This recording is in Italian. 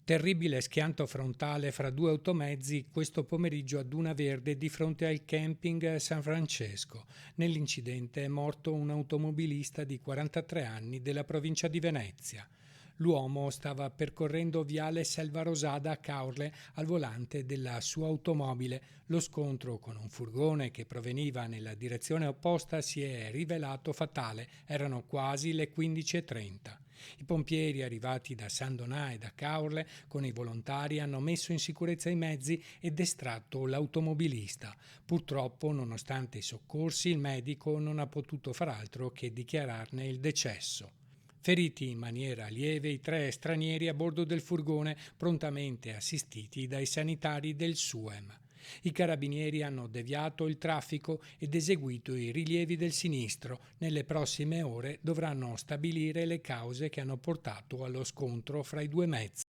Terribile schianto frontale fra due automezzi questo pomeriggio a Duna Verde di fronte al camping San Francesco. Nell'incidente è morto un automobilista di 43 anni della provincia di Venezia. L'uomo stava percorrendo viale Selva Rosada a Caorle al volante della sua automobile. Lo scontro con un furgone che proveniva nella direzione opposta si è rivelato fatale. Erano quasi le 15:30. I pompieri arrivati da San Donà e da Caorle con i volontari hanno messo in sicurezza i mezzi ed estratto l'automobilista. Purtroppo, nonostante i soccorsi, il medico non ha potuto far altro che dichiararne il decesso. Feriti in maniera lieve i tre stranieri a bordo del furgone, prontamente assistiti dai sanitari del SUEM. I carabinieri hanno deviato il traffico ed eseguito i rilievi del sinistro. Nelle prossime ore dovranno stabilire le cause che hanno portato allo scontro fra i due mezzi.